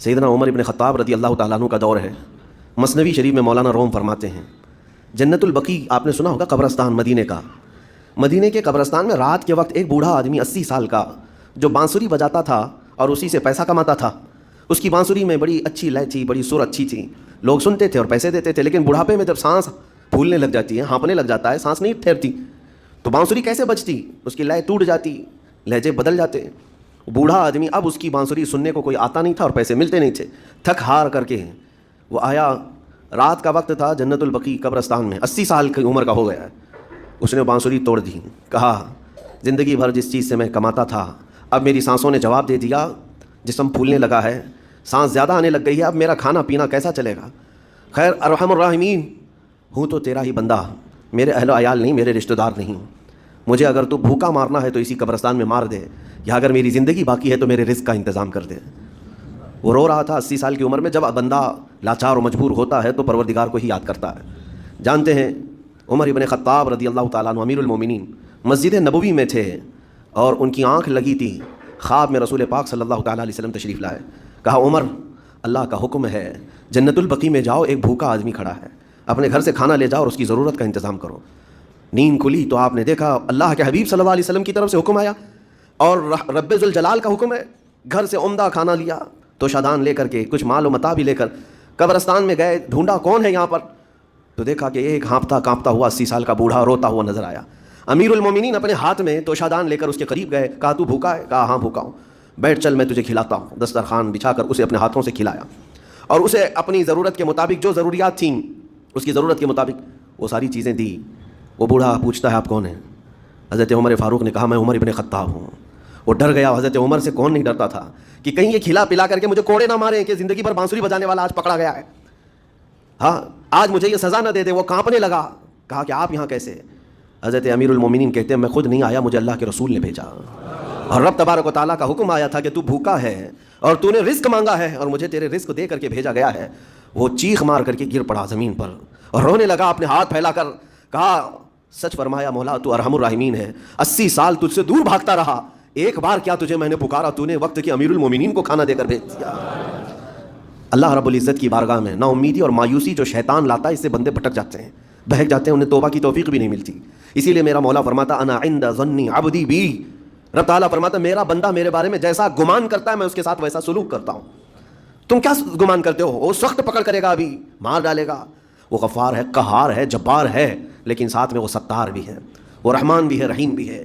سیدنا عمر ابن خطاب رضی اللہ تعالیٰ عنہ کا دور ہے۔ مثنوی شریف میں مولانا روم فرماتے ہیں، جنت البقیع آپ نے سنا ہوگا قبرستان مدینے کا، مدینے کے قبرستان میں رات کے وقت ایک بوڑھا آدمی 80 سال کا جو بانسری بجاتا تھا اور اسی سے پیسہ کماتا تھا، اس کی بانسری میں بڑی اچھی لے تھی، بڑی سر اچھی تھی، لوگ سنتے تھے اور پیسے دیتے تھے، لیکن بڑھاپے میں جب سانس پھولنے لگ جاتی ہے، ہانپنے لگ جاتا ہے، سانس نہیں ٹھہرتی، تو بانسری کیسے بجتی؟ اس کی لے ٹوٹ جاتی، لہجے بدل جاتے۔ بوڑھا آدمی اب اس کی بانسری سننے کو کوئی آتا نہیں تھا اور پیسے ملتے نہیں تھے، تھک ہار کر کے وہ آیا، رات کا وقت تھا، جنت البقیع قبرستان میں، 80 سال کی عمر کا ہو گیا ہے، اس نے بانسری توڑ دی، کہا زندگی بھر جس چیز سے میں کماتا تھا اب میری سانسوں نے جواب دے دیا، جسم پھولنے لگا ہے، سانس زیادہ آنے لگ گئی ہے، اب میرا کھانا پینا کیسا چلے گا؟ خیر ارحم الراحمین ہوں تو تیرا ہی بندہ، میرے اہل و عیال نہیں، میرے رشتہ دار نہیں، مجھے اگر تو بھوکا مارنا ہے تو اسی قبرستان میں مار دے، یا اگر میری زندگی باقی ہے تو میرے رزق کا انتظام کر دے۔ وہ رو رہا تھا 80 سال کی عمر میں۔ جب بندہ لاچار و مجبور ہوتا ہے تو پروردگار کو ہی یاد کرتا ہے۔ جانتے ہیں عمر ابن خطاب رضی اللہ تعالیٰ عنہ امیر المومنین مسجد نبوی میں تھے اور ان کی آنکھ لگی تھی، خواب میں رسول پاک صلی اللہ تعالیٰ علیہ وسلم تشریف لائے، کہا عمر اللہ کا حکم ہے جنت البقیع میں جاؤ، ایک بھوکا آدمی کھڑا ہے، اپنے گھر سے کھانا لے جاؤ اور اس کی ضرورت کا انتظام کرو۔ نیند کھلی تو آپ نے دیکھا اللہ کے حبیب صلی اللہ علیہ وسلم کی طرف سے حکم آیا اور رب ذوالجلال کا حکم ہے، گھر سے عمدہ کھانا لیا، توشادان لے کر کے، کچھ مال و متاع بھی لے کر قبرستان میں گئے، ڈھونڈا کون ہے یہاں پر، تو دیکھا کہ ایک ہانپتا کانپتا ہوا 80 سال کا بوڑھا روتا ہوا نظر آیا۔ امیر المومنین اپنے ہاتھ میں توشادان لے کر اس کے قریب گئے، کہا تو بھوکا ہے؟ کہا ہاں بھوکا ہوں، بیٹھ چل میں تجھے کھلاتا ہوں۔ دسترخوان بچھا کر اسے اپنے ہاتھوں سے کھلایا اور اسے اپنی ضرورت کے مطابق جو ضروریات تھیں اس کی ضرورت کے مطابق وہ ساری چیزیں دی۔ وہ بوڑھا پوچھتا ہے آپ کون ہیں؟ حضرت عمر فاروق نے کہا میں عمر ابن خطاب ہوں۔ وہ ڈر گیا، حضرت عمر سے کون نہیں ڈرتا تھا کہ کہیں یہ کھلا پلا کر کے مجھے کوڑے نہ ماریں کہ زندگی بھر بانسری بجانے والا آج پکڑا گیا ہے، ہاں آج مجھے یہ سزا نہ دے دے۔ وہ کانپنے لگا، کہا کہ آپ یہاں کیسے؟ حضرت امیر المومنین کہتے ہیں میں خود نہیں آیا، مجھے اللہ کے رسول نے بھیجا، اور رب تبارک و تعالیٰ کا حکم آیا تھا کہ تو بھوکا ہے اور تو نے رزق مانگا ہے اور مجھے تیرے رزق دے کر کے بھیجا گیا ہے۔ وہ چیخ مار کر کے گر پڑا زمین پر اور رونے لگا، اپنے ہاتھ پھیلا کر کہا سچ فرمایا مولا تو ارحم الراحمین ہے، 80 سال تجھ سے دور بھاگتا رہا، ایک بار کیا تجھے میں نے پکارا، تو نے وقت کے امیر المومنین کو کھانا دے کر بھیج دیا۔ اللہ رب العزت کی بارگاہ میں نا امیدی اور مایوسی جو شیطان لاتا ہے اس سے بندے بھٹک جاتے ہیں، بہک جاتے ہیں، انہیں توبہ کی توفیق بھی نہیں ملتی۔ اسی لیے میرا مولا فرماتا انا عند ظن عبدی بی، رب تعالیٰ فرماتا میرا بندہ میرے بارے میں جیسا گمان کرتا ہے میں اس کے ساتھ ویسا سلوک کرتا ہوں۔ تم کیا گمان کرتے ہو؟ وہ سخت پکڑ کرے گا، ابھی مار ڈالے گا، وہ غفار ہے، قہار ہے، جبار ہے، لیکن ساتھ میں وہ ستار بھی ہے، وہ رحمان بھی ہے، رحیم بھی ہے۔